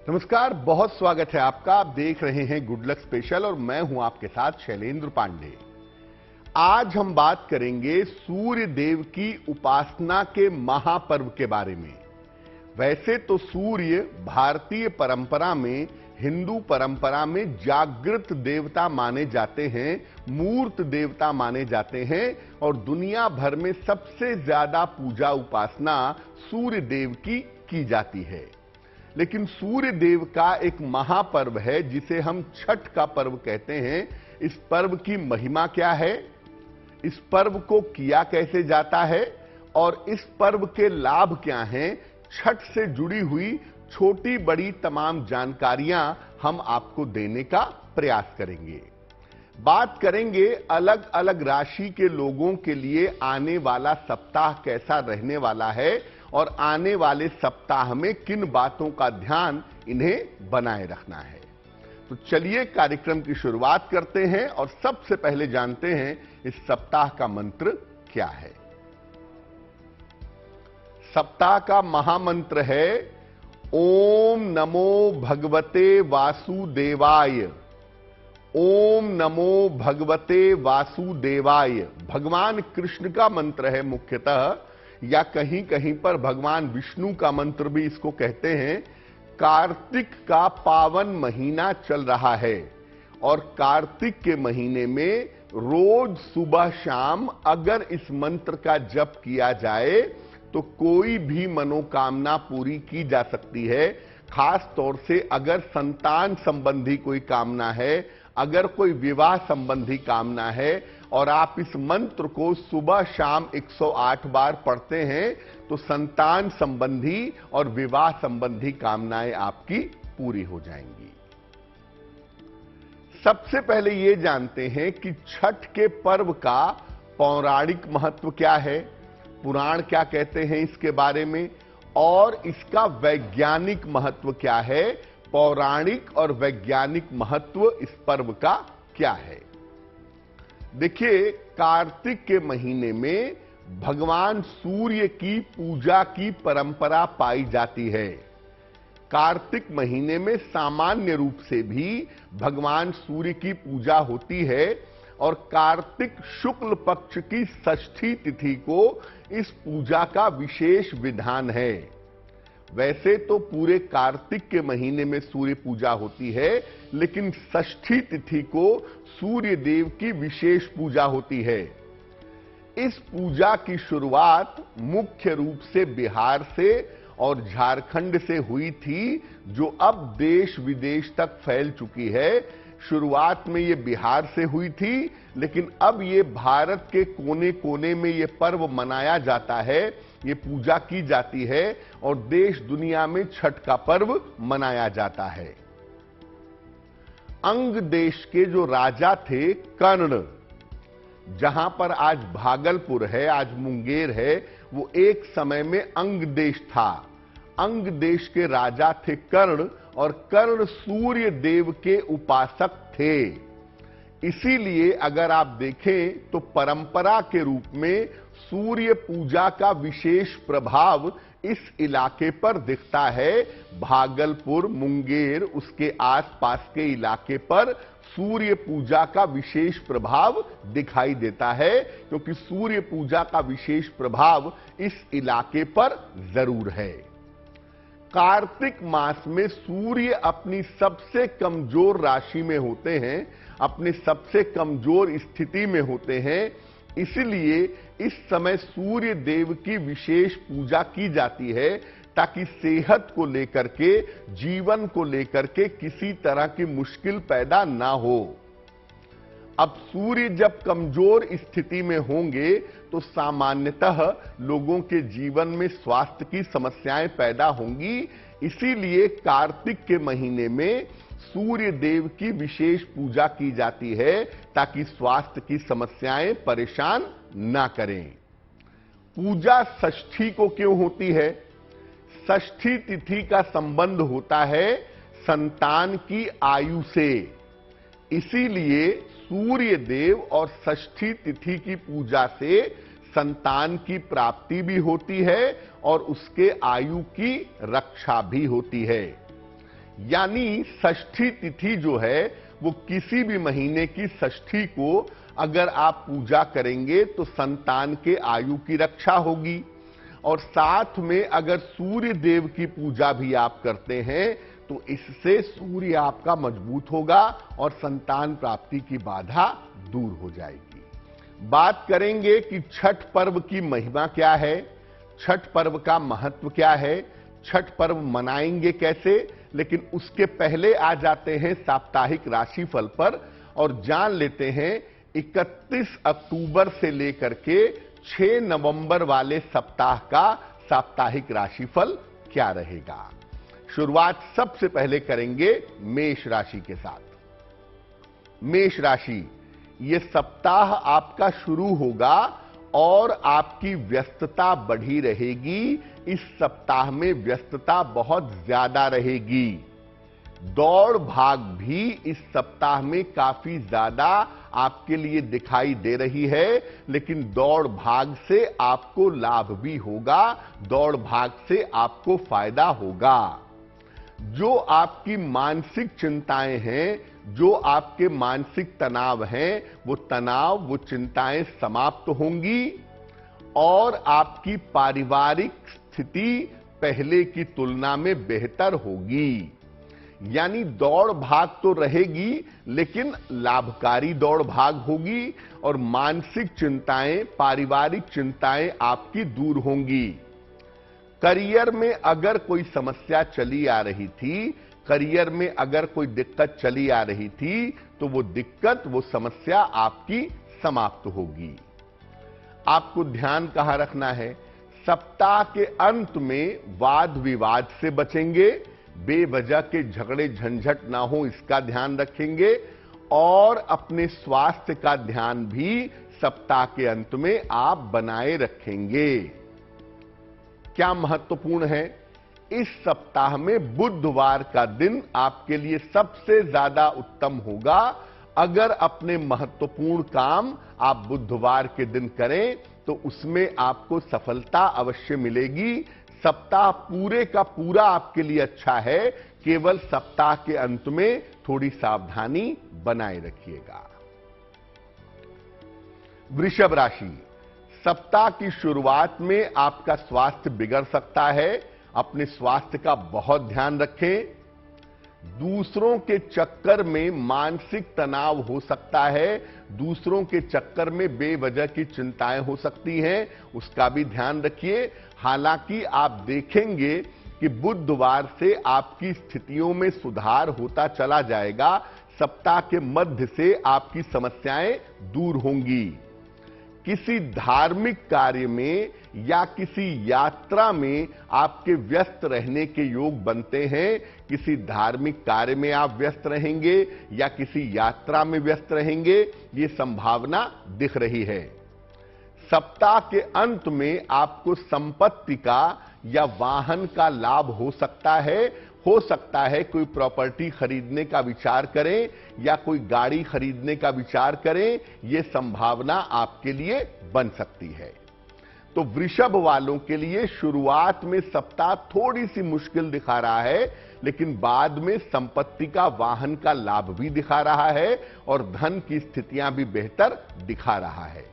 नमस्कार, बहुत स्वागत है आपका। आप देख रहे हैं गुड लक स्पेशल और मैं हूं आपके साथ शैलेंद्र पांडे। आज हम बात करेंगे सूर्य देव की उपासना के महापर्व के बारे में। वैसे तो सूर्य भारतीय परंपरा में, हिंदू परंपरा में जागृत देवता माने जाते हैं, मूर्त देवता माने जाते हैं और दुनिया भर में सबसे ज्यादा पूजा उपासना सूर्य देव की जाती है। लेकिन सूर्य देव का एक महापर्व है जिसे हम छठ का पर्व कहते हैं। इस पर्व की महिमा क्या है, इस पर्व को किया कैसे जाता है और इस पर्व के लाभ क्या हैं, छठ से जुड़ी हुई छोटी बड़ी तमाम जानकारियां हम आपको देने का प्रयास करेंगे। बात करेंगे अलग अलग राशि के लोगों के लिए आने वाला सप्ताह कैसा रहने वाला है और आने वाले सप्ताह में किन बातों का ध्यान इन्हें बनाए रखना है। तो चलिए कार्यक्रम की शुरुआत करते हैं और सबसे पहले जानते हैं इस सप्ताह का मंत्र क्या है। सप्ताह का महामंत्र है ओम नमो भगवते वासुदेवाय। ओम नमो भगवते वासुदेवाय भगवान कृष्ण का मंत्र है मुख्यतः, या कहीं कहीं पर भगवान विष्णु का मंत्र भी इसको कहते हैं। कार्तिक का पावन महीना चल रहा है और कार्तिक के महीने में रोज सुबह शाम अगर इस मंत्र का जप किया जाए तो कोई भी मनोकामना पूरी की जा सकती है। खास तौर से अगर संतान संबंधी कोई कामना है, अगर कोई विवाह संबंधी कामना है और आप इस मंत्र को सुबह शाम 108 बार पढ़ते हैं तो संतान संबंधी और विवाह संबंधी कामनाएं आपकी पूरी हो जाएंगी। सबसे पहले यह जानते हैं कि छठ के पर्व का पौराणिक महत्व क्या है, पुराण क्या कहते हैं इसके बारे में, और इसका वैज्ञानिक महत्व क्या है। पौराणिक और वैज्ञानिक महत्व इस पर्व का क्या है। देखिए, कार्तिक के महीने में भगवान सूर्य की पूजा की परंपरा पाई जाती है। कार्तिक महीने में सामान्य रूप से भी भगवान सूर्य की पूजा होती है और कार्तिक शुक्ल पक्ष की षष्ठी तिथि को इस पूजा का विशेष विधान है। वैसे तो पूरे कार्तिक के महीने में सूर्य पूजा होती है, लेकिन षष्ठी तिथि को सूर्य देव की विशेष पूजा होती है। इस पूजा की शुरुआत मुख्य रूप से बिहार से और झारखंड से हुई थी, जो अब देश विदेश तक फैल चुकी है। शुरुआत में ये बिहार से हुई थी, लेकिन अब ये भारत के कोने कोने में ये पर्व मनाया जाता है, ये पूजा की जाती है और देश दुनिया में छठ का पर्व मनाया जाता है। अंग देश के जो राजा थे कर्ण, जहां पर आज भागलपुर है, आज मुंगेर है, वो एक समय में अंग देश था। अंग देश के राजा थे कर्ण और कर्ण सूर्य देव के उपासक थे। इसीलिए अगर आप देखें तो परंपरा के रूप में सूर्य पूजा का विशेष प्रभाव इस इलाके पर दिखता है। भागलपुर, मुंगेर, उसके आसपास के इलाके पर सूर्य पूजा का विशेष प्रभाव दिखाई देता है, क्योंकि सूर्य पूजा का विशेष प्रभाव इस इलाके पर जरूर है। कार्तिक मास में सूर्य अपनी सबसे कमजोर राशि में होते हैं, अपने सबसे कमजोर स्थिति में होते हैं। इसलिए इस समय सूर्य देव की विशेष पूजा की जाती है ताकि सेहत को लेकर के, जीवन को लेकर के किसी तरह की मुश्किल पैदा ना हो। अब सूर्य जब कमजोर स्थिति में होंगे तो सामान्यतः लोगों के जीवन में स्वास्थ्य की समस्याएं पैदा होंगी। इसीलिए कार्तिक के महीने में सूर्य देव की विशेष पूजा की जाती है ताकि स्वास्थ्य की समस्याएं परेशान ना करें। पूजा षष्ठी को क्यों होती है? षष्ठी तिथि का संबंध होता है संतान की आयु से। इसीलिए सूर्य देव और षष्ठी तिथि की पूजा से संतान की प्राप्ति भी होती है और उसके आयु की रक्षा भी होती है। यानी षष्ठी तिथि जो है वो किसी भी महीने की षष्ठी को अगर आप पूजा करेंगे तो संतान के आयु की रक्षा होगी। और साथ में अगर सूर्य देव की पूजा भी आप करते हैं तो इससे सूर्य आपका मजबूत होगा और संतान प्राप्ति की बाधा दूर हो जाएगी। बात करेंगे कि छठ पर्व की महिमा क्या है, छठ पर्व का महत्व क्या है, छठ पर्व मनाएंगे कैसे, लेकिन उसके पहले आ जाते हैं साप्ताहिक राशिफल पर और जान लेते हैं 31 अक्टूबर से लेकर के 6 नवंबर वाले सप्ताह का साप्ताहिक राशिफल क्या रहेगा। शुरुआत सबसे पहले करेंगे मेष राशि के साथ। मेष राशि, ये सप्ताह आपका शुरू होगा और आपकी व्यस्तता बढ़ी रहेगी। इस सप्ताह में व्यस्तता बहुत ज्यादा रहेगी। दौड़ भाग भी इस सप्ताह में काफी ज्यादा आपके लिए दिखाई दे रही है, लेकिन दौड़ भाग से आपको लाभ भी होगा, दौड़ भाग से आपको फायदा होगा। जो आपकी मानसिक चिंताएं हैं, जो आपके मानसिक तनाव हैं, वो तनाव, वो चिंताएं समाप्त होंगी और आपकी पारिवारिक स्थिति पहले की तुलना में बेहतर होगी। यानी दौड़ भाग तो रहेगी लेकिन लाभकारी दौड़ भाग होगी और मानसिक चिंताएं, पारिवारिक चिंताएं आपकी दूर होंगी। करियर में अगर कोई समस्या चली आ रही थी, करियर में अगर कोई दिक्कत चली आ रही थी, तो वो दिक्कत, वो समस्या आपकी समाप्त होगी। आपको ध्यान कहां रखना है, सप्ताह के अंत में वाद विवाद से बचेंगे, बेवजह के झगड़े झंझट ना हो इसका ध्यान रखेंगे और अपने स्वास्थ्य का ध्यान भी सप्ताह के अंत में आप बनाए रखेंगे। क्या महत्वपूर्ण है, इस सप्ताह में बुधवार का दिन आपके लिए सबसे ज्यादा उत्तम होगा। अगर अपने महत्वपूर्ण काम आप बुधवार के दिन करें तो उसमें आपको सफलता अवश्य मिलेगी। सप्ताह पूरे का पूरा आपके लिए अच्छा है, केवल सप्ताह के अंत में थोड़ी सावधानी बनाए रखिएगा। वृषभ राशि, सप्ताह की शुरुआत में आपका स्वास्थ्य बिगड़ सकता है, अपने स्वास्थ्य का बहुत ध्यान रखें। दूसरों के चक्कर में मानसिक तनाव हो सकता है, दूसरों के चक्कर में बेवजह की चिंताएं हो सकती हैं, उसका भी ध्यान रखिए। हालांकि आप देखेंगे कि बुधवार से आपकी स्थितियों में सुधार होता चला जाएगा। सप्ताह के मध्य से आपकी समस्याएं दूर होंगी। किसी धार्मिक कार्य में या किसी यात्रा में आपके व्यस्त रहने के योग बनते हैं। किसी धार्मिक कार्य में आप व्यस्त रहेंगे या किसी यात्रा में व्यस्त रहेंगे, ये संभावना दिख रही है। सप्ताह के अंत में आपको संपत्ति का या वाहन का लाभ हो सकता है। हो सकता है कोई प्रॉपर्टी खरीदने का विचार करें या कोई गाड़ी खरीदने का विचार करें, यह संभावना आपके लिए बन सकती है। तो वृषभ वालों के लिए शुरुआत में सप्ताह थोड़ी सी मुश्किल दिखा रहा है, लेकिन बाद में संपत्ति का, वाहन का लाभ भी दिखा रहा है और धन की स्थितियां भी बेहतर दिखा रहा है।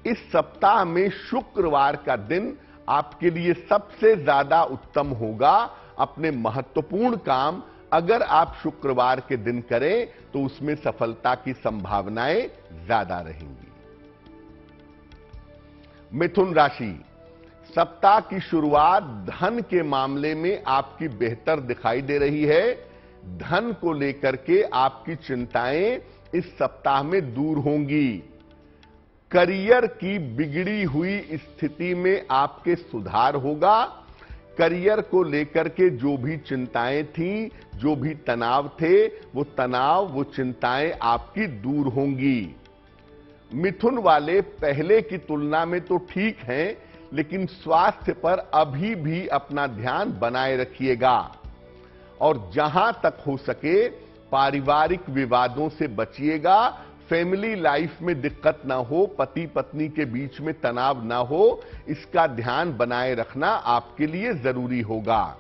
इस सप्ताह में शुक्रवार का दिन आपके लिए सबसे ज्यादा उत्तम होगा। अपने महत्वपूर्ण काम अगर आप शुक्रवार के दिन करें तो उसमें सफलता की संभावनाएं ज्यादा रहेंगी। मिथुन राशि, सप्ताह की शुरुआत धन के मामले में आपकी बेहतर दिखाई दे रही है। धन को लेकर के आपकी चिंताएं इस सप्ताह में दूर होंगी। करियर की बिगड़ी हुई स्थिति में आपके सुधार होगा। करियर को लेकर के जो भी चिंताएं थीं, जो भी तनाव थे, वो तनाव, वो चिंताएं आपकी दूर होंगी। मिथुन वाले पहले की तुलना में तो ठीक हैं, लेकिन स्वास्थ्य पर अभी भी अपना ध्यान बनाए रखिएगा और जहां तक हो सके पारिवारिक विवादों से बचिएगा। फैमिली लाइफ में दिक्कत ना हो, पति पत्नी के बीच में तनाव ना हो, इसका ध्यान बनाए रखना आपके लिए जरूरी होगा।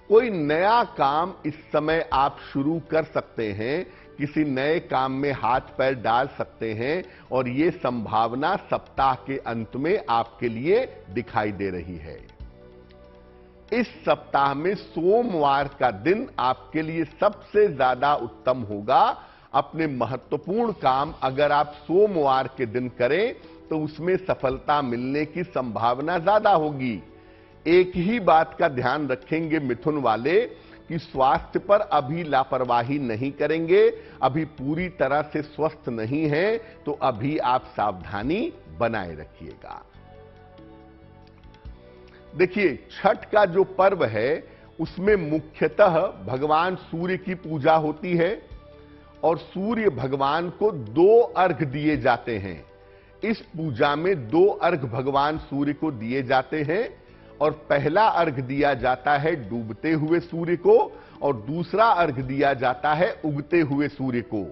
कोई नया काम इस समय आप शुरू कर सकते हैं, किसी नए काम में हाथ पैर डाल सकते हैं और यह संभावना सप्ताह के अंत में आपके लिए दिखाई दे रही है। इस सप्ताह में सोमवार का दिन आपके लिए सबसे ज्यादा उत्तम होगा। अपने महत्वपूर्ण काम अगर आप सोमवार के दिन करें तो उसमें सफलता मिलने की संभावना ज्यादा होगी। एक ही बात का ध्यान रखेंगे मिथुन वाले कि स्वास्थ्य पर अभी लापरवाही नहीं करेंगे, अभी पूरी तरह से स्वस्थ नहीं है तो अभी आप सावधानी बनाए रखिएगा। देखिए, छठ का जो पर्व है उसमें मुख्यतः भगवान सूर्य की पूजा होती है और सूर्य भगवान को 2 अर्घ दिए जाते हैं। इस पूजा में 2 अर्घ भगवान सूर्य को दिए जाते हैं और पहला अर्घ दिया जाता है डूबते हुए सूर्य को और दूसरा अर्घ दिया जाता है उगते हुए सूर्य को।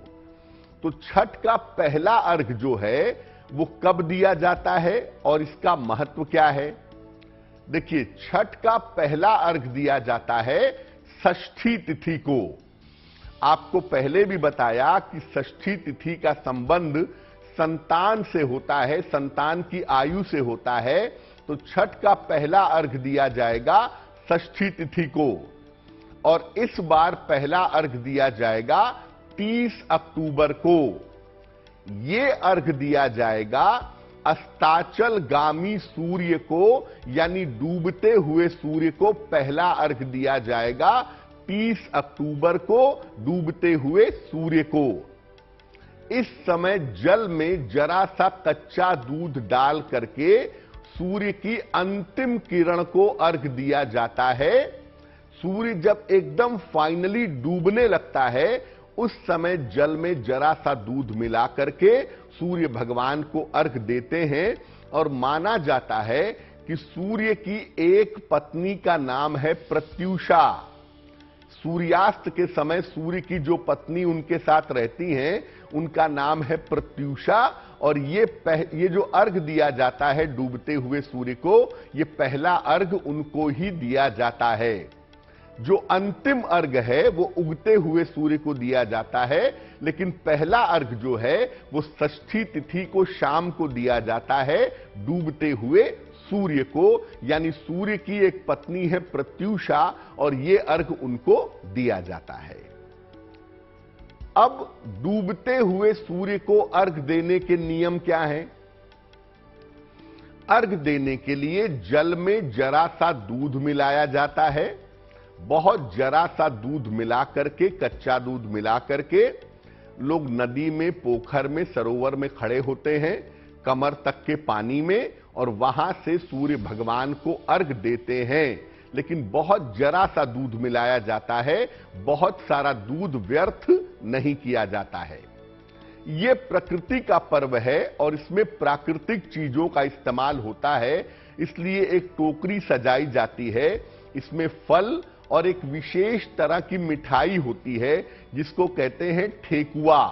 तो छठ का पहला अर्घ जो है वो कब दिया जाता है और इसका महत्व क्या है? देखिए, छठ का पहला अर्घ दिया जाता है षष्ठी तिथि को। आपको पहले भी बताया कि षष्ठी तिथि का संबंध संतान से होता है, संतान की आयु से होता है। तो छठ का पहला अर्घ दिया जाएगा षष्ठी तिथि को और इस बार पहला अर्घ दिया जाएगा 30 अक्टूबर को। यह अर्घ दिया जाएगा अस्ताचलगामी सूर्य को, यानी डूबते हुए सूर्य को पहला अर्घ दिया जाएगा 30 अक्टूबर को डूबते हुए सूर्य को। इस समय जल में जरा सा कच्चा दूध डाल करके सूर्य की अंतिम किरण को अर्घ दिया जाता है। सूर्य जब एकदम फाइनली डूबने लगता है उस समय जल में जरा सा दूध मिला करके सूर्य भगवान को अर्घ देते हैं और माना जाता है कि सूर्य की एक पत्नी का नाम है प्रत्यूषा। सूर्यास्त के समय सूर्य की जो पत्नी उनके साथ रहती हैं उनका नाम है प्रत्यूषा और ये जो अर्घ दिया जाता है डूबते हुए सूर्य को, ये पहला अर्घ उनको ही दिया जाता है। जो अंतिम अर्घ है वो उगते हुए सूर्य को दिया जाता है, लेकिन पहला अर्घ जो है वो षष्ठी तिथि को शाम को दिया जाता है डूबते हुए सूर्य को, यानी सूर्य की एक पत्नी है प्रत्यूषा और ये अर्घ उनको दिया जाता है। अब डूबते हुए सूर्य को अर्घ देने के नियम क्या हैं? अर्घ देने के लिए जल में जरा सा दूध मिलाया जाता है। बहुत जरा सा दूध मिला करके, कच्चा दूध मिला करके लोग नदी में, पोखर में, सरोवर में खड़े होते हैं कमर तक के पानी में और वहां से सूर्य भगवान को अर्घ देते हैं। लेकिन बहुत जरा सा दूध मिलाया जाता है, बहुत सारा दूध व्यर्थ नहीं किया जाता है। यह प्रकृति का पर्व है और इसमें प्राकृतिक चीजों का इस्तेमाल होता है, इसलिए एक टोकरी सजाई जाती है। इसमें फल और एक विशेष तरह की मिठाई होती है जिसको कहते हैं ठेकुआ।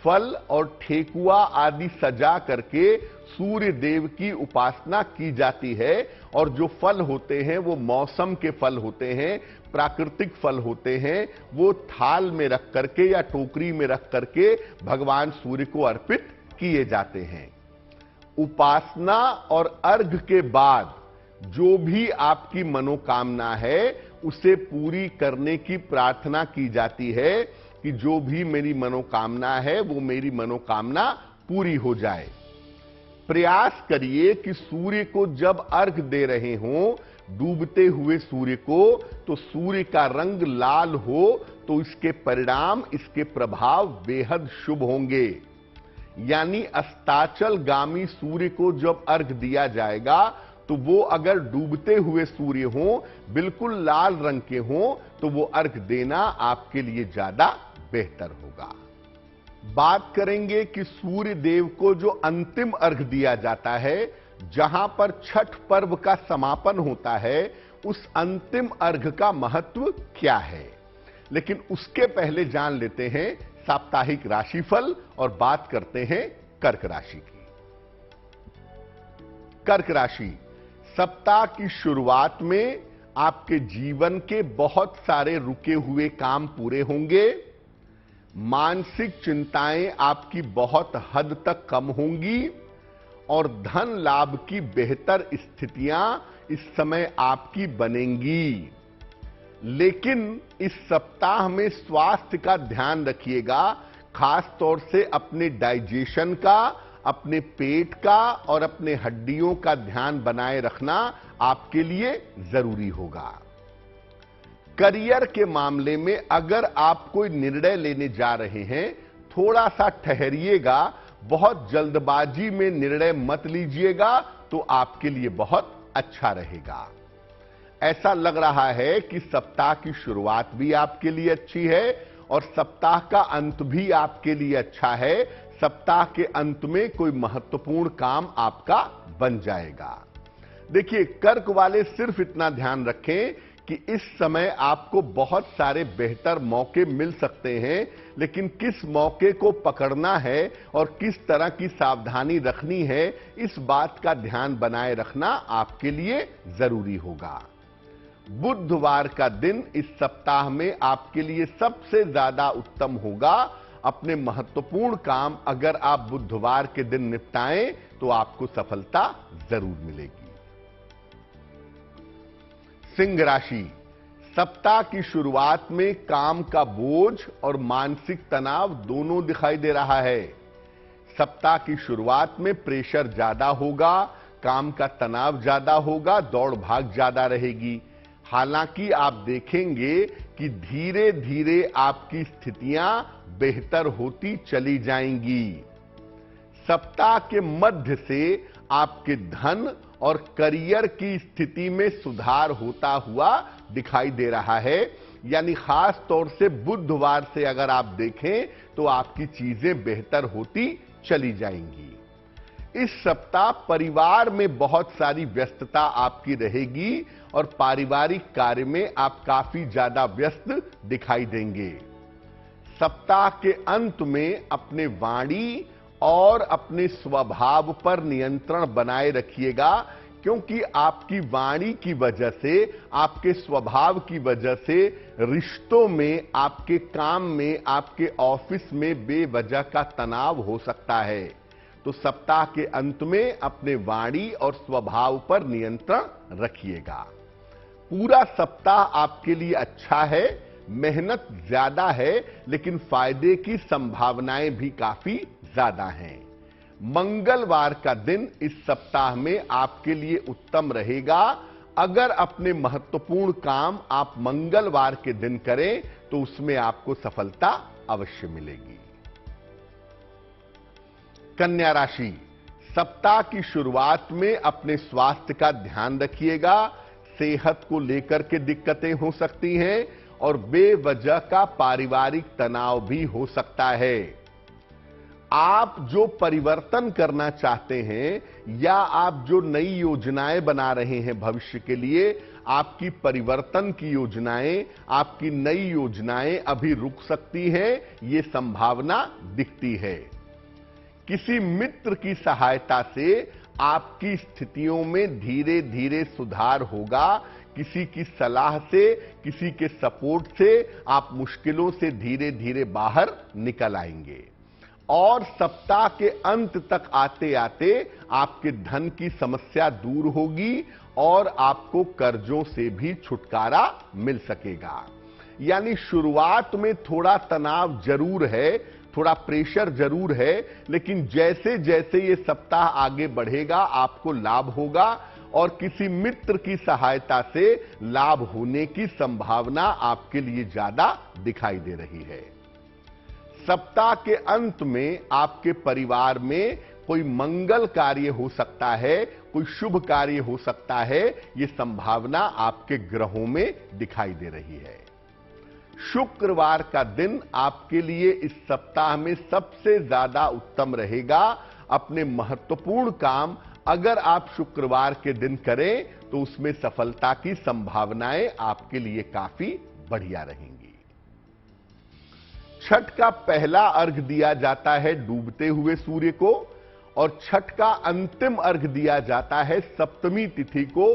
फल और ठेकुआ आदि सजा करके सूर्य देव की उपासना की जाती है और जो फल होते हैं वो मौसम के फल होते हैं, प्राकृतिक फल होते हैं। वो थाल में रख करके या टोकरी में रख करके भगवान सूर्य को अर्पित किए जाते हैं। उपासना और अर्घ के बाद जो भी आपकी मनोकामना है उसे पूरी करने की प्रार्थना की जाती है कि जो भी मेरी मनोकामना है वो मेरी मनोकामना पूरी हो जाए। प्रयास करिए कि सूर्य को जब अर्घ दे रहे हों, डूबते हुए सूर्य को, तो सूर्य का रंग लाल हो तो इसके परिणाम, इसके प्रभाव बेहद शुभ होंगे। यानी अस्ताचलगामी सूर्य को जब अर्घ दिया जाएगा तो वो अगर डूबते हुए सूर्य हों, बिल्कुल लाल रंग के हों, तो वो अर्घ देना आपके लिए ज्यादा बेहतर होगा। बात करेंगे कि सूर्य देव को जो अंतिम अर्घ दिया जाता है, जहां पर छठ पर्व का समापन होता है, उस अंतिम अर्घ का महत्व क्या है। लेकिन उसके पहले जान लेते हैं साप्ताहिक राशिफल और बात करते हैं कर्क राशि की। कर्क राशि, सप्ताह की शुरुआत में आपके जीवन के बहुत सारे रुके हुए काम पूरे होंगे। मानसिक चिंताएं आपकी बहुत हद तक कम होंगी और धन लाभ की बेहतर स्थितियां इस समय आपकी बनेंगी। लेकिन इस सप्ताह में स्वास्थ्य का ध्यान रखिएगा, खास तौर से अपने डाइजेशन का, अपने पेट का और अपने हड्डियों का ध्यान बनाए रखना आपके लिए जरूरी होगा। करियर के मामले में अगर आप कोई निर्णय लेने जा रहे हैं, थोड़ा सा ठहरिएगा, बहुत जल्दबाजी में निर्णय मत लीजिएगा, तो आपके लिए बहुत अच्छा रहेगा। ऐसा लग रहा है कि सप्ताह की शुरुआत भी आपके लिए अच्छी है और सप्ताह का अंत भी आपके लिए अच्छा है। सप्ताह के अंत में कोई महत्वपूर्ण काम आपका बन जाएगा। देखिए, कर्क वाले सिर्फ इतना ध्यान रखें कि इस समय आपको बहुत सारे बेहतर मौके मिल सकते हैं, लेकिन किस मौके को पकड़ना है और किस तरह की सावधानी रखनी है, इस बात का ध्यान बनाए रखना आपके लिए जरूरी होगा। बुधवार का दिन इस सप्ताह में आपके लिए सबसे ज्यादा उत्तम होगा। अपने महत्वपूर्ण काम अगर आप बुधवार के दिन निपटाएं तो आपको सफलता जरूर मिलेगी। सिंह राशि, सप्ताह की शुरुआत में काम का बोझ और मानसिक तनाव दोनों दिखाई दे रहा है। सप्ताह की शुरुआत में प्रेशर ज्यादा होगा, काम का तनाव ज्यादा होगा, दौड़ भाग ज्यादा रहेगी। हालांकि आप देखेंगे कि धीरे धीरे आपकी स्थितियां बेहतर होती चली जाएंगी। सप्ताह के मध्य से आपके धन और करियर की स्थिति में सुधार होता हुआ दिखाई दे रहा है। यानी खास तौर से बुधवार से अगर आप देखें तो आपकी चीजें बेहतर होती चली जाएंगी। इस सप्ताह परिवार में बहुत सारी व्यस्तता आपकी रहेगी और पारिवारिक कार्य में आप काफी ज्यादा व्यस्त दिखाई देंगे। सप्ताह के अंत में अपने वाणी और अपने स्वभाव पर नियंत्रण बनाए रखिएगा, क्योंकि आपकी वाणी की वजह से, आपके स्वभाव की वजह से रिश्तों में, आपके काम में, आपके ऑफिस में बेवजह का तनाव हो सकता है। तो सप्ताह के अंत में अपने वाणी और स्वभाव पर नियंत्रण रखिएगा। पूरा सप्ताह आपके लिए अच्छा है, मेहनत ज्यादा है, लेकिन फायदे की संभावनाएं भी काफी ज्यादा हैं। मंगलवार का दिन इस सप्ताह में आपके लिए उत्तम रहेगा। अगर अपने महत्वपूर्ण काम आप मंगलवार के दिन करें तो उसमें आपको सफलता अवश्य मिलेगी। कन्या राशि, सप्ताह की शुरुआत में अपने स्वास्थ्य का ध्यान रखिएगा। सेहत को लेकर के दिक्कतें हो सकती हैं और बेवजह का पारिवारिक तनाव भी हो सकता है। आप जो परिवर्तन करना चाहते हैं या आप जो नई योजनाएं बना रहे हैं भविष्य के लिए, आपकी परिवर्तन की योजनाएं, आपकी नई योजनाएं अभी रुक सकती हैं, ये संभावना दिखती है। किसी मित्र की सहायता से आपकी स्थितियों में धीरे धीरे सुधार होगा। किसी की सलाह से, किसी के सपोर्ट से आप मुश्किलों से धीरे धीरे बाहर निकल आएंगे और सप्ताह के अंत तक आते आते आपके धन की समस्या दूर होगी और आपको कर्जों से भी छुटकारा मिल सकेगा। यानी शुरुआत में थोड़ा तनाव जरूर है, थोड़ा प्रेशर जरूर है, लेकिन जैसे जैसे ये सप्ताह आगे बढ़ेगा आपको लाभ होगा और किसी मित्र की सहायता से लाभ होने की संभावना आपके लिए ज्यादा दिखाई दे रही है। सप्ताह के अंत में आपके परिवार में कोई मंगल कार्य हो सकता है, कोई शुभ कार्य हो सकता है, ये संभावना आपके ग्रहों में दिखाई दे रही है। शुक्रवार का दिन आपके लिए इस सप्ताह में सबसे ज्यादा उत्तम रहेगा। अपने महत्वपूर्ण काम अगर आप शुक्रवार के दिन करें तो उसमें सफलता की संभावनाएं आपके लिए काफी बढ़िया रहेंगी। छठ का पहला अर्घ दिया जाता है डूबते हुए सूर्य को और छठ का अंतिम अर्घ दिया जाता है सप्तमी तिथि को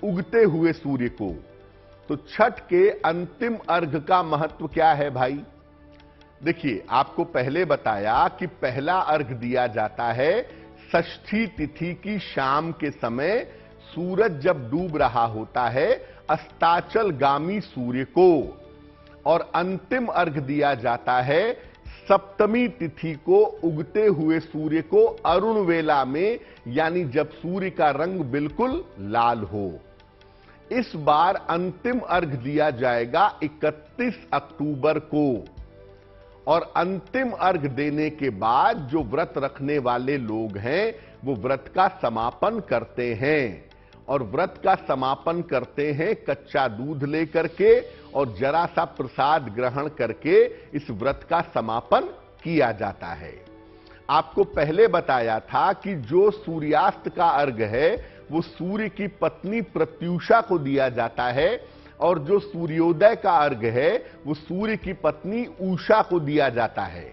उगते हुए सूर्य को। तो छठ के अंतिम अर्घ का महत्व क्या है भाई? देखिए, आपको पहले बताया कि पहला अर्घ दिया जाता है षष्ठी तिथि की शाम के समय, सूरज जब डूब रहा होता है अस्ताचलगामी सूर्य को, और अंतिम अर्घ दिया जाता है सप्तमी तिथि को उगते हुए सूर्य को अरुण वेला में, यानी जब सूर्य का रंग बिल्कुल लाल हो। इस बार अंतिम अर्घ दिया जाएगा 31 अक्टूबर को, और अंतिम अर्घ देने के बाद जो व्रत रखने वाले लोग हैं वो व्रत का समापन करते हैं, और व्रत का समापन करते हैं कच्चा दूध लेकर के और जरा सा प्रसाद ग्रहण करके इस व्रत का समापन किया जाता है। आपको पहले बताया था कि जो सूर्यास्त का अर्घ है वो सूर्य की पत्नी प्रत्यूषा को दिया जाता है, और जो सूर्योदय का अर्घ है वो सूर्य की पत्नी उषा को दिया जाता है।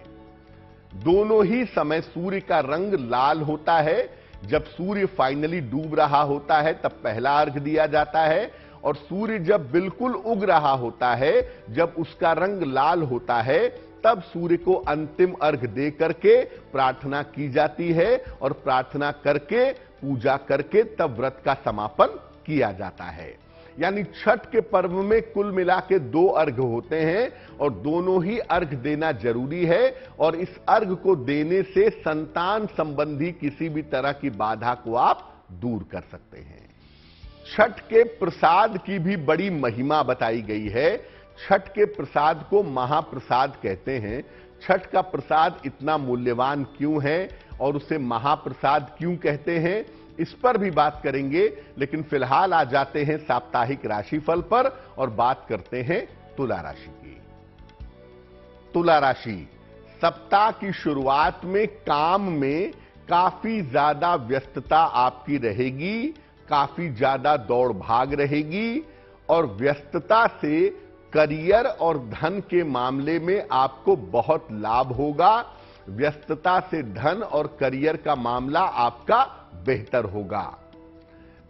दोनों ही समय सूर्य का रंग लाल होता है। जब सूर्य फाइनली डूब रहा होता है तब पहला अर्घ दिया जाता है, और सूर्य जब बिल्कुल उग रहा होता है, जब उसका रंग लाल होता है, तब सूर्य को अंतिम अर्घ दे करके प्रार्थना की जाती है, और प्रार्थना करके पूजा करके तब व्रत का समापन किया जाता है। यानी छठ के पर्व में कुल मिला के 2 अर्घ होते हैं, और दोनों ही अर्घ देना जरूरी है, और इस अर्घ को देने से संतान संबंधी किसी भी तरह की बाधा को आप दूर कर सकते हैं। छठ के प्रसाद की भी बड़ी महिमा बताई गई है। छठ के प्रसाद को महाप्रसाद कहते हैं। छठ का प्रसाद इतना मूल्यवान क्यों है और उसे महाप्रसाद क्यों कहते हैं, इस पर भी बात करेंगे, लेकिन फिलहाल आ जाते हैं साप्ताहिक राशिफल पर और बात करते हैं तुला राशि की। तुला राशि, सप्ताह की शुरुआत में काम में काफी ज्यादा व्यस्तता आपकी रहेगी, काफी ज्यादा दौड़ भाग रहेगी, और व्यस्तता से करियर और धन के मामले में आपको बहुत लाभ होगा। व्यस्तता से धन और करियर का मामला आपका बेहतर होगा।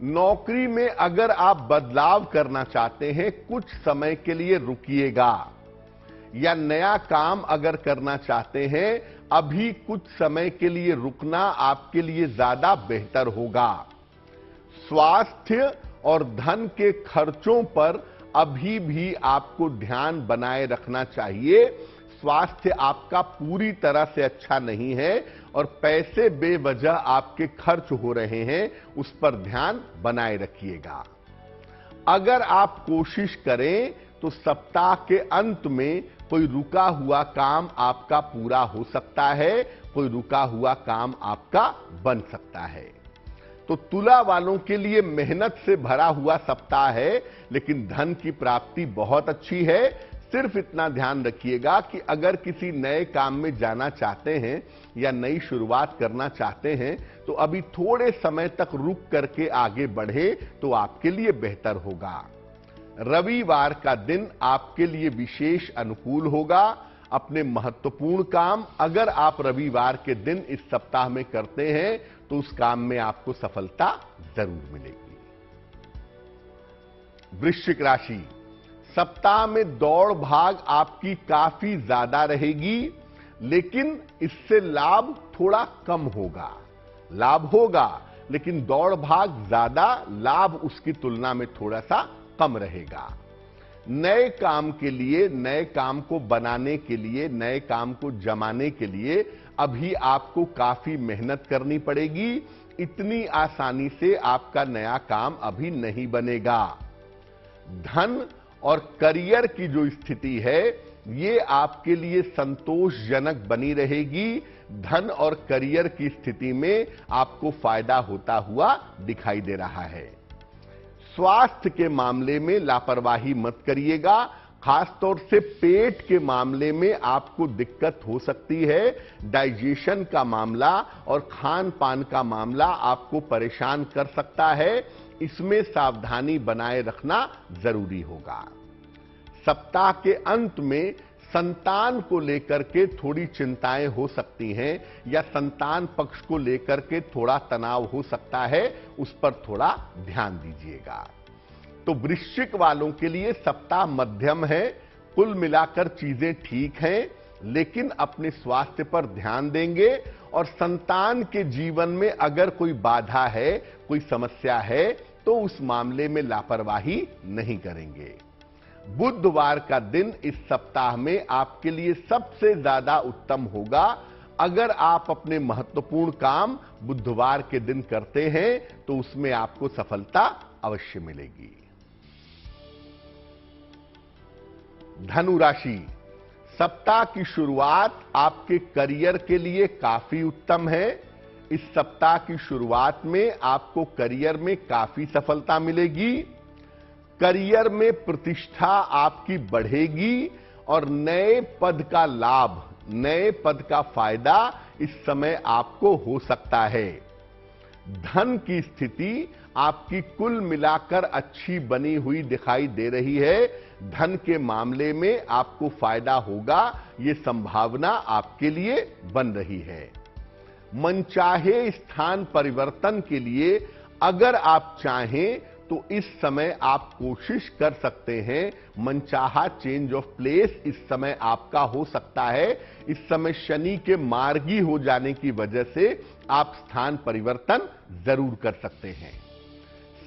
नौकरी में अगर आप बदलाव करना चाहते हैं, कुछ समय के लिए रुकिएगा, या नया काम अगर करना चाहते हैं, अभी कुछ समय के लिए रुकना आपके लिए ज्यादा बेहतर होगा। स्वास्थ्य और धन के खर्चों पर अभी भी आपको ध्यान बनाए रखना चाहिए। स्वास्थ्य आपका पूरी तरह से अच्छा नहीं है, और पैसे बेवजह आपके खर्च हो रहे हैं, उस पर ध्यान बनाए रखिएगा। अगर आप कोशिश करें तो सप्ताह के अंत में कोई रुका हुआ काम आपका पूरा हो सकता है, कोई रुका हुआ काम आपका बन सकता है। तो तुला वालों के लिए मेहनत से भरा हुआ सप्ताह है, लेकिन धन की प्राप्ति बहुत अच्छी है। सिर्फ इतना ध्यान रखिएगा कि अगर किसी नए काम में जाना चाहते हैं या नई शुरुआत करना चाहते हैं, तो अभी थोड़े समय तक रुक करके आगे बढ़े तो आपके लिए बेहतर होगा। रविवार का दिन आपके लिए विशेष अनुकूल होगा। अपने महत्वपूर्ण काम अगर आप रविवार के दिन इस सप्ताह में करते हैं तो उस काम में आपको सफलता जरूर मिलेगी। वृश्चिक राशि, सप्ताह में दौड़ भाग आपकी काफी ज्यादा रहेगी, लेकिन इससे लाभ थोड़ा कम होगा। लाभ होगा लेकिन दौड़ भाग ज्यादा, लाभ उसकी तुलना में थोड़ा सा कम रहेगा। नए काम के लिए, नए काम को बनाने के लिए, नए काम को जमाने के लिए अभी आपको काफी मेहनत करनी पड़ेगी। इतनी आसानी से आपका नया काम अभी नहीं बनेगा। धन और करियर की जो स्थिति है ये आपके लिए संतोषजनक बनी रहेगी। धन और करियर की स्थिति में आपको फायदा होता हुआ दिखाई दे रहा है। स्वास्थ्य के मामले में लापरवाही मत करिएगा। खासतौर से पेट के मामले में आपको दिक्कत हो सकती है। डाइजेशन का मामला और खान पान का मामला आपको परेशान कर सकता है। इसमें सावधानी बनाए रखना जरूरी होगा। सप्ताह के अंत में संतान को लेकर के थोड़ी चिंताएं हो सकती हैं, या संतान पक्ष को लेकर के थोड़ा तनाव हो सकता है, उस पर थोड़ा ध्यान दीजिएगा। तो वृश्चिक वालों के लिए सप्ताह मध्यम है, कुल मिलाकर चीजें ठीक हैं, लेकिन अपने स्वास्थ्य पर ध्यान देंगे और संतान के जीवन में अगर कोई बाधा है, कोई समस्या है, तो उस मामले में लापरवाही नहीं करेंगे। बुधवार का दिन इस सप्ताह में आपके लिए सबसे ज्यादा उत्तम होगा। अगर आप अपने महत्वपूर्ण काम बुधवार के दिन करते हैं तो उसमें आपको सफलता अवश्य मिलेगी। धनु राशि, सप्ताह की शुरुआत आपके करियर के लिए काफी उत्तम है। इस सप्ताह की शुरुआत में आपको करियर में काफी सफलता मिलेगी। करियर में प्रतिष्ठा आपकी बढ़ेगी और नए पद का लाभ, नए पद का फायदा इस समय आपको हो सकता है। धन की स्थिति आपकी कुल मिलाकर अच्छी बनी हुई दिखाई दे रही है। धन के मामले में आपको फायदा होगा, यह संभावना आपके लिए बन रही है। मनचाहे स्थान परिवर्तन के लिए अगर आप चाहें तो इस समय आप कोशिश कर सकते हैं। मनचाहा चेंज ऑफ प्लेस इस समय आपका हो सकता है। इस समय शनि के मार्गी हो जाने की वजह से आप स्थान परिवर्तन जरूर कर सकते हैं।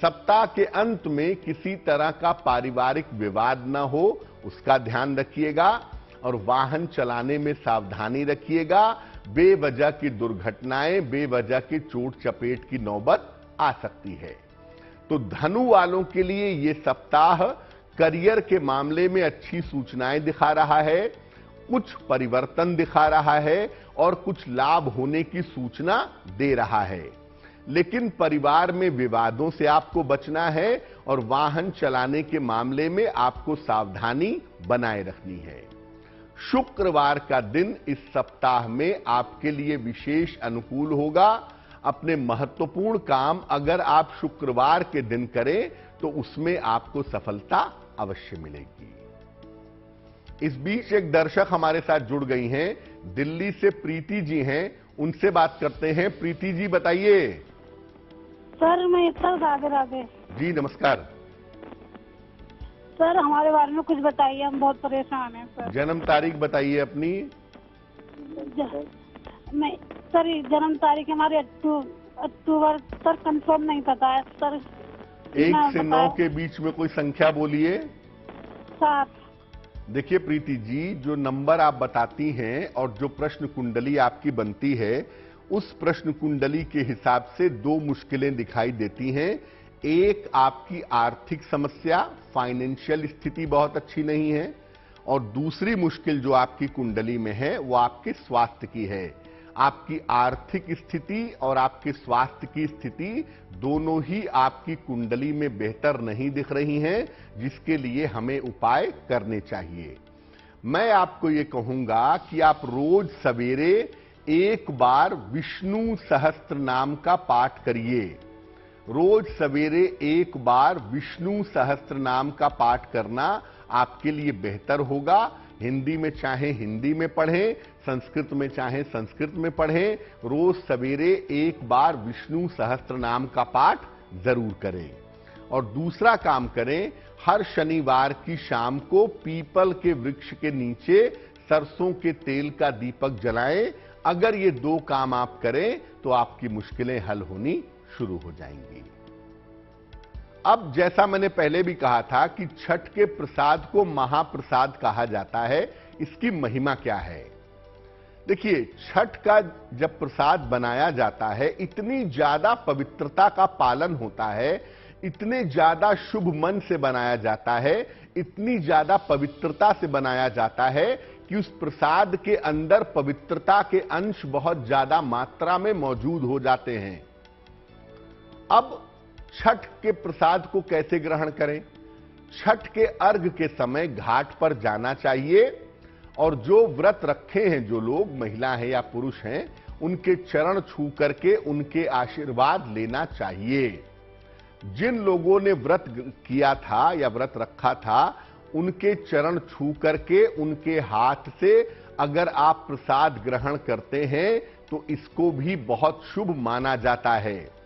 सप्ताह के अंत में किसी तरह का पारिवारिक विवाद न हो, उसका ध्यान रखिएगा और वाहन चलाने में सावधानी रखिएगा। बेवजह की दुर्घटनाएं, बेवजह की चोट चपेट की नौबत आ सकती है। तो धनु वालों के लिए यह सप्ताह करियर के मामले में अच्छी सूचनाएं दिखा रहा है, कुछ परिवर्तन दिखा रहा है और कुछ लाभ होने की सूचना दे रहा है। लेकिन परिवार में विवादों से आपको बचना है और वाहन चलाने के मामले में आपको सावधानी बनाए रखनी है। शुक्रवार का दिन इस सप्ताह में आपके लिए विशेष अनुकूल होगा। अपने महत्वपूर्ण काम अगर आप शुक्रवार के दिन करें तो उसमें आपको सफलता अवश्य मिलेगी। इस बीच एक दर्शक हमारे साथ जुड़ गई हैं, दिल्ली से प्रीति जी हैं, उनसे बात करते हैं। प्रीति जी बताइए। सर मैं सर राधे राधे। जी नमस्कार। सर हमारे बारे में कुछ बताइए, हम बहुत परेशान हैं सर। जन्म तारीख बताइए अपनी। मैं सर जन्म तारीख हमारी अक्टूबर सर कंफर्म नहीं पता है सर। 1 से 9 के बीच में कोई संख्या बोलिए। 7। देखिए प्रीति जी, जो नंबर आप बताती हैं और जो प्रश्न कुंडली आपकी बनती है, उस प्रश्न कुंडली के हिसाब से 2 मुश्किलें दिखाई देती हैं। एक, आपकी आर्थिक समस्या, फाइनेंशियल स्थिति बहुत अच्छी नहीं है, और दूसरी मुश्किल जो आपकी कुंडली में है वो आपके स्वास्थ्य की है। आपकी आर्थिक स्थिति और आपके स्वास्थ्य की स्थिति दोनों ही आपकी कुंडली में बेहतर नहीं दिख रही हैं, जिसके लिए हमें उपाय करने चाहिए। मैं आपको ये कहूंगा कि आप रोज सवेरे एक बार विष्णु सहस्त्र नाम का पाठ करिए। रोज सवेरे एक बार विष्णु सहस्त्र नाम का पाठ करना आपके लिए बेहतर होगा। हिंदी में चाहे हिंदी में पढ़ें, संस्कृत में चाहे संस्कृत में पढ़ें, रोज सवेरे एक बार विष्णु सहस्त्र नाम का पाठ जरूर करें। और दूसरा काम करें, हर शनिवार की शाम को पीपल के वृक्ष के नीचे सरसों के तेल का दीपक जलाएं। अगर ये 2 काम आप करें तो आपकी मुश्किलें हल होनी शुरू हो जाएंगी। अब जैसा मैंने पहले भी कहा था कि छठ के प्रसाद को महाप्रसाद कहा जाता है, इसकी महिमा क्या है? देखिए, छठ का जब प्रसाद बनाया जाता है, इतनी ज्यादा पवित्रता का पालन होता है, इतने ज्यादा शुभ मन से बनाया जाता है, इतनी ज्यादा पवित्रता से बनाया जाता है कि उस प्रसाद के अंदर पवित्रता के अंश बहुत ज्यादा मात्रा में मौजूद हो जाते हैं। अब छठ के प्रसाद को कैसे ग्रहण करें? छठ के अर्घ के समय घाट पर जाना चाहिए और जो व्रत रखे हैं, जो लोग महिला हैं या पुरुष हैं, उनके चरण छू करके उनके आशीर्वाद लेना चाहिए। जिन लोगों ने व्रत किया था या व्रत रखा था, उनके चरण छू करके उनके हाथ से अगर आप प्रसाद ग्रहण करते हैं तो इसको भी बहुत शुभ माना जाता है।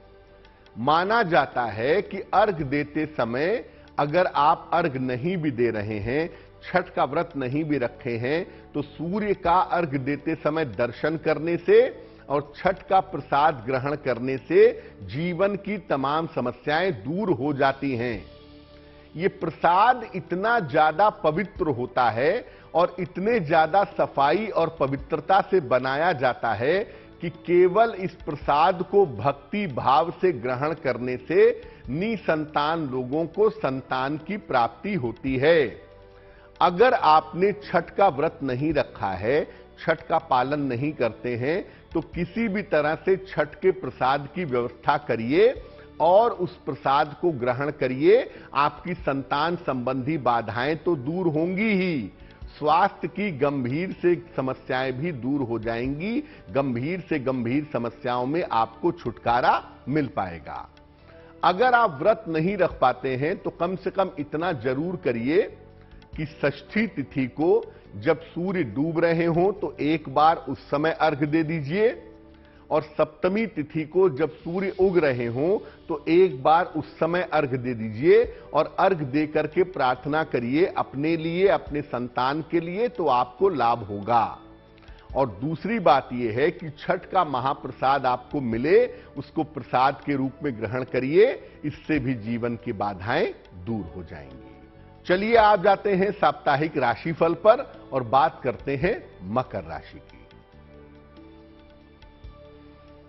माना जाता है कि अर्घ देते समय अगर आप अर्घ नहीं भी दे रहे हैं, छठ का व्रत नहीं भी रखे हैं, तो सूर्य का अर्घ देते समय दर्शन करने से और छठ का प्रसाद ग्रहण करने से जीवन की तमाम समस्याएं दूर हो जाती हैं। ये प्रसाद इतना ज्यादा पवित्र होता है और इतने ज्यादा सफाई और पवित्रता से बनाया जाता है कि केवल इस प्रसाद को भक्ति भाव से ग्रहण करने से निसंतान लोगों को संतान की प्राप्ति होती है। अगर आपने छठ का व्रत नहीं रखा है, छठ का पालन नहीं करते हैं, तो किसी भी तरह से छठ के प्रसाद की व्यवस्था करिए और उस प्रसाद को ग्रहण करिए। आपकी संतान संबंधी बाधाएं तो दूर होंगी ही, स्वास्थ्य की गंभीर से समस्याएं भी दूर हो जाएंगी। गंभीर से गंभीर समस्याओं में आपको छुटकारा मिल पाएगा। अगर आप व्रत नहीं रख पाते हैं तो कम से कम इतना जरूर करिए कि षष्ठी तिथि को जब सूर्य डूब रहे हों तो एक बार उस समय अर्घ दे दीजिए, और सप्तमी तिथि को जब सूर्य उग रहे हों तो एक बार उस समय अर्घ दे दीजिए और अर्घ दे करके प्रार्थना करिए अपने लिए, अपने संतान के लिए, तो आपको लाभ होगा। और दूसरी बात यह है कि छठ का महाप्रसाद आपको मिले, उसको प्रसाद के रूप में ग्रहण करिए, इससे भी जीवन की बाधाएं दूर हो जाएंगी। चलिए आप जाते हैं साप्ताहिक राशिफल पर और बात करते हैं मकर राशि की।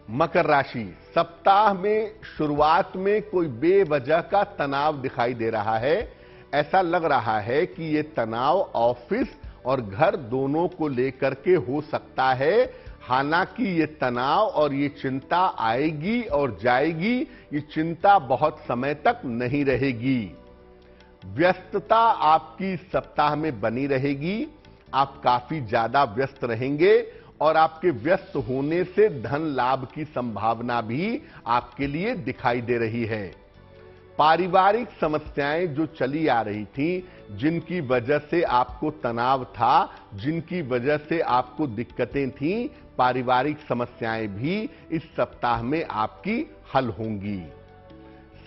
मकर राशि, सप्ताह में शुरुआत में कोई बेवजह का तनाव दिखाई दे रहा है। ऐसा लग रहा है कि यह तनाव ऑफिस और घर दोनों को लेकर के हो सकता है। हालांकि ये तनाव और ये चिंता आएगी और जाएगी, ये चिंता बहुत समय तक नहीं रहेगी। व्यस्तता आपकी सप्ताह में बनी रहेगी, आप काफी ज्यादा व्यस्त रहेंगे और आपके व्यस्त होने से धन लाभ की संभावना भी आपके लिए दिखाई दे रही है। पारिवारिक समस्याएं जो चली आ रही थी, जिनकी वजह से आपको तनाव था, जिनकी वजह से आपको दिक्कतें थीं, पारिवारिक समस्याएं भी इस सप्ताह में आपकी हल होंगी।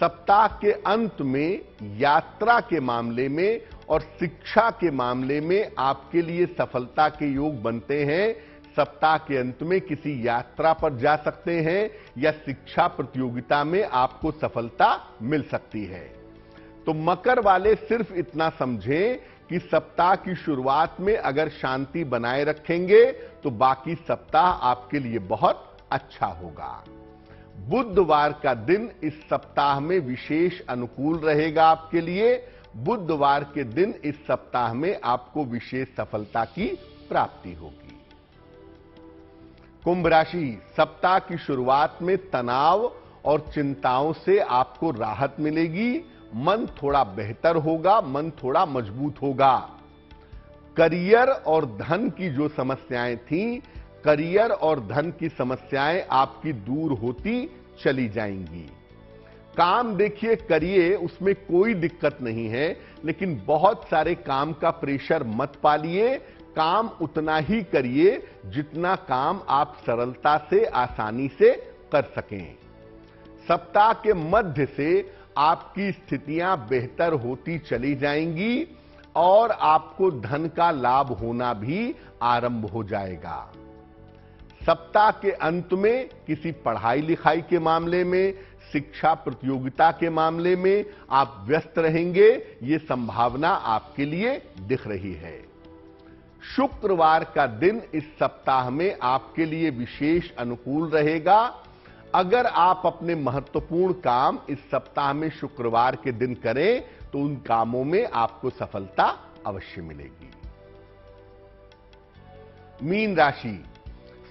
सप्ताह के अंत में यात्रा के मामले में और शिक्षा के मामले में आपके लिए सफलता के योग बनते हैं। सप्ताह के अंत में किसी यात्रा पर जा सकते हैं या शिक्षा प्रतियोगिता में आपको सफलता मिल सकती है। तो मकर वाले सिर्फ इतना समझें कि सप्ताह की शुरुआत में अगर शांति बनाए रखेंगे तो बाकी सप्ताह आपके लिए बहुत अच्छा होगा। बुधवार का दिन इस सप्ताह में विशेष अनुकूल रहेगा आपके लिए। बुधवार के दिन इस सप्ताह में आपको विशेष सफलता की प्राप्ति होगी। कुंभ राशि, सप्ताह की शुरुआत में तनाव और चिंताओं से आपको राहत मिलेगी। मन थोड़ा बेहतर होगा, मन थोड़ा मजबूत होगा। करियर और धन की जो समस्याएं थीं, करियर और धन की समस्याएं आपकी दूर होती चली जाएंगी। काम देखिए करिए, उसमें कोई दिक्कत नहीं है, लेकिन बहुत सारे काम का प्रेशर मत पालिए। काम उतना ही करिए जितना काम आप सरलता से, आसानी से कर सकें। सप्ताह के मध्य से आपकी स्थितियां बेहतर होती चली जाएंगी और आपको धन का लाभ होना भी आरंभ हो जाएगा। सप्ताह के अंत में किसी पढ़ाई लिखाई के मामले में, शिक्षा प्रतियोगिता के मामले में आप व्यस्त रहेंगे, ये संभावना आपके लिए दिख रही है। शुक्रवार का दिन इस सप्ताह में आपके लिए विशेष अनुकूल रहेगा। अगर आप अपने महत्वपूर्ण काम इस सप्ताह में शुक्रवार के दिन करें तो उन कामों में आपको सफलता अवश्य मिलेगी। मीन राशि,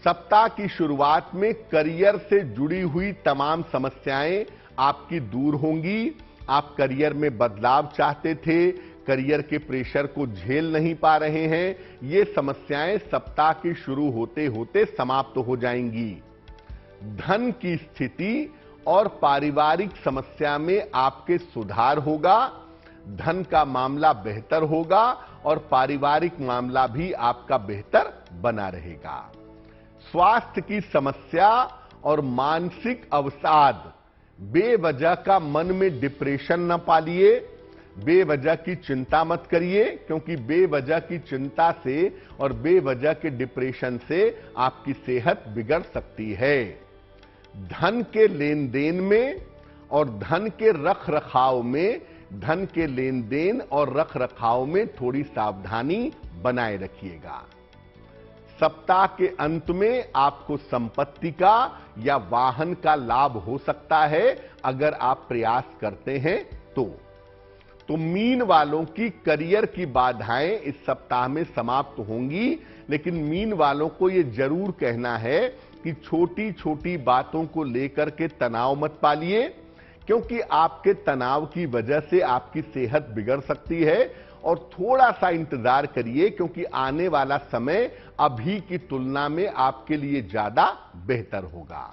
सप्ताह की शुरुआत में करियर से जुड़ी हुई तमाम समस्याएं आपकी दूर होंगी। आप करियर में बदलाव चाहते थे, करियर के प्रेशर को झेल नहीं पा रहे हैं, ये समस्याएं सप्ताह के शुरू होते होते समाप्त हो जाएंगी। धन की स्थिति और पारिवारिक समस्या में आपके सुधार होगा। धन का मामला बेहतर होगा और पारिवारिक मामला भी आपका बेहतर बना रहेगा। स्वास्थ्य की समस्या और मानसिक अवसाद, बेवजह का मन में डिप्रेशन न पालिए। बेवजह की चिंता मत करिए, क्योंकि बेवजह की चिंता से और बेवजह के डिप्रेशन से आपकी सेहत बिगड़ सकती है। धन के लेन देन में और धन के रख रखाव में, धन के लेन देन और रख रखाव में थोड़ी सावधानी बनाए रखिएगा। सप्ताह के अंत में आपको संपत्ति का या वाहन का लाभ हो सकता है अगर आप प्रयास करते हैं तो मीन वालों की करियर की बाधाएं इस सप्ताह में समाप्त होंगी, लेकिन मीन वालों को यह जरूर कहना है कि छोटी छोटी बातों को लेकर के तनाव मत पालिए, क्योंकि आपके तनाव की वजह से आपकी सेहत बिगड़ सकती है। और थोड़ा सा इंतजार करिए, क्योंकि आने वाला समय अभी की तुलना में आपके लिए ज्यादा बेहतर होगा।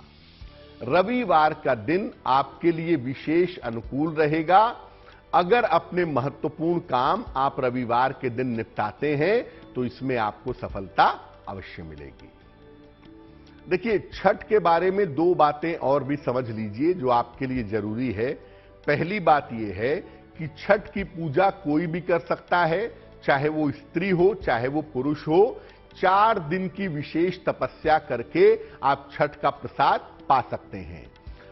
रविवार का दिन आपके लिए विशेष अनुकूल रहेगा। अगर अपने महत्वपूर्ण काम आप रविवार के दिन निपटाते हैं तो इसमें आपको सफलता अवश्य मिलेगी। देखिए, छठ के बारे में दो बातें और भी समझ लीजिए जो आपके लिए जरूरी है। पहली बात यह है कि छठ की पूजा कोई भी कर सकता है, चाहे वो स्त्री हो चाहे वो पुरुष हो। 4 दिन की विशेष तपस्या करके आप छठ का प्रसाद पा सकते हैं।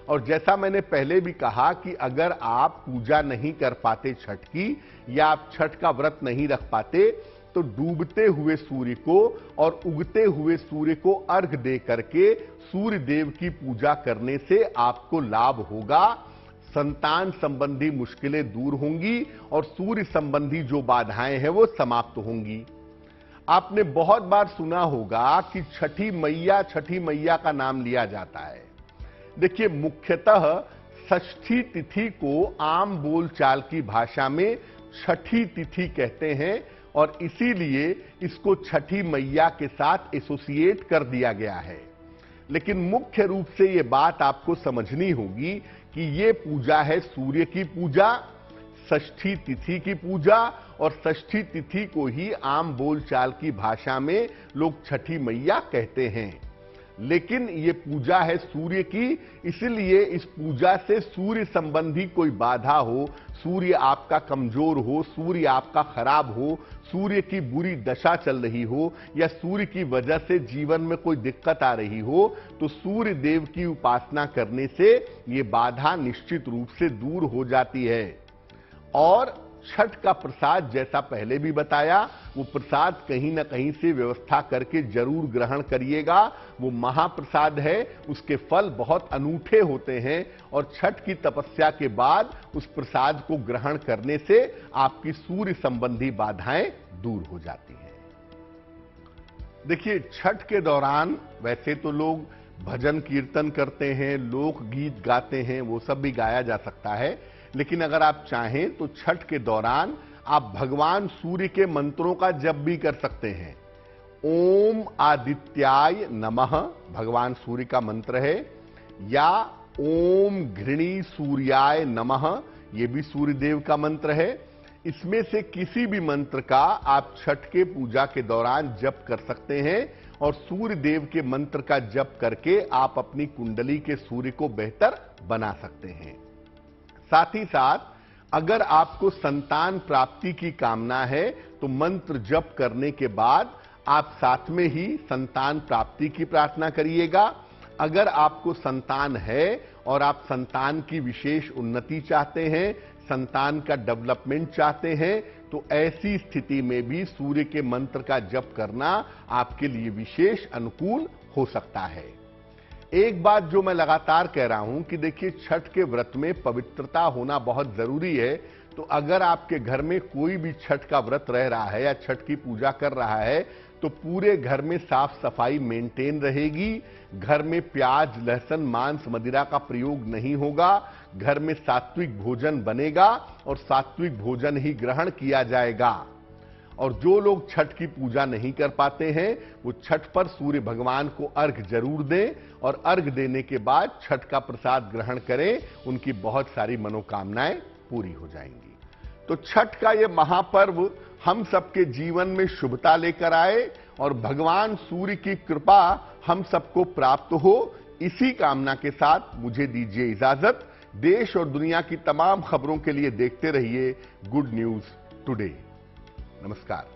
और जैसा मैंने पहले भी कहा कि अगर आप पूजा नहीं कर पाते छठ की, या आप छठ का व्रत नहीं रख पाते, तो डूबते हुए सूर्य को और उगते हुए सूर्य को अर्घ दे करके सूर्य देव की पूजा करने से आपको लाभ होगा। संतान संबंधी मुश्किलें दूर होंगी और सूर्य संबंधी जो बाधाएं हैं वो समाप्त होंगी। आपने बहुत बार सुना होगा कि छठी मैया का नाम लिया जाता है। देखिए, मुख्यतः षष्ठी तिथि को आम बोलचाल की भाषा में छठी तिथि कहते हैं, और इसीलिए इसको छठी मैया के साथ एसोसिएट कर दिया गया है। लेकिन मुख्य रूप से यह बात आपको समझनी होगी कि यह पूजा है सूर्य की पूजा, षष्ठी तिथि की पूजा, और षष्ठी तिथि को ही आम बोलचाल की भाषा में लोग छठी मैया कहते हैं। लेकिन ये पूजा है सूर्य की, इसलिए इस पूजा से सूर्य संबंधी कोई बाधा हो, सूर्य आपका कमजोर हो, सूर्य आपका खराब हो, सूर्य की बुरी दशा चल रही हो, या सूर्य की वजह से जीवन में कोई दिक्कत आ रही हो, तो सूर्य देव की उपासना करने से ये बाधा निश्चित रूप से दूर हो जाती है। और छठ का प्रसाद, जैसा पहले भी बताया, वो प्रसाद कहीं ना कहीं से व्यवस्था करके जरूर ग्रहण करिएगा। वो महाप्रसाद है, उसके फल बहुत अनूठे होते हैं, और छठ की तपस्या के बाद उस प्रसाद को ग्रहण करने से आपकी सूर्य संबंधी बाधाएं दूर हो जाती हैं। देखिए, छठ के दौरान वैसे तो लोग भजन कीर्तन करते हैं, लोकगीत गाते हैं, वो सब भी गाया जा सकता है। लेकिन अगर आप चाहें तो छठ के दौरान आप भगवान सूर्य के मंत्रों का जप भी कर सकते हैं। ओम आदित्याय नमः भगवान सूर्य का मंत्र है, या ओम घृणी सूर्याय नमः, यह भी सूर्य देव का मंत्र है। इसमें से किसी भी मंत्र का आप छठ के पूजा के दौरान जप कर सकते हैं, और सूर्य देव के मंत्र का जप करके आप अपनी कुंडली के सूर्य को बेहतर बना सकते हैं। साथ ही साथ अगर आपको संतान प्राप्ति की कामना है तो मंत्र जप करने के बाद आप साथ में ही संतान प्राप्ति की प्रार्थना करिएगा। अगर आपको संतान है और आप संतान की विशेष उन्नति चाहते हैं, संतान का डेवलपमेंट चाहते हैं, तो ऐसी स्थिति में भी सूर्य के मंत्र का जप करना आपके लिए विशेष अनुकूल हो सकता है। एक बात जो मैं लगातार कह रहा हूं कि देखिए, छठ के व्रत में पवित्रता होना बहुत जरूरी है। तो अगर आपके घर में कोई भी छठ का व्रत रह रहा है या छठ की पूजा कर रहा है, तो पूरे घर में साफ सफाई मेंटेन रहेगी। घर में प्याज, लहसुन, मांस, मदिरा का प्रयोग नहीं होगा। घर में सात्विक भोजन बनेगा और सात्विक भोजन ही ग्रहण किया जाएगा। और जो लोग छठ की पूजा नहीं कर पाते हैं, वो छठ पर सूर्य भगवान को अर्घ जरूर दें, और अर्घ देने के बाद छठ का प्रसाद ग्रहण करें। उनकी बहुत सारी मनोकामनाएं पूरी हो जाएंगी। तो छठ का ये महापर्व हम सबके जीवन में शुभता लेकर आए, और भगवान सूर्य की कृपा हम सबको प्राप्त हो। इसी कामना के साथ मुझे दीजिए इजाजत। देश और दुनिया की तमाम खबरों के लिए देखते रहिए गुड न्यूज टुडे। नमस्कार।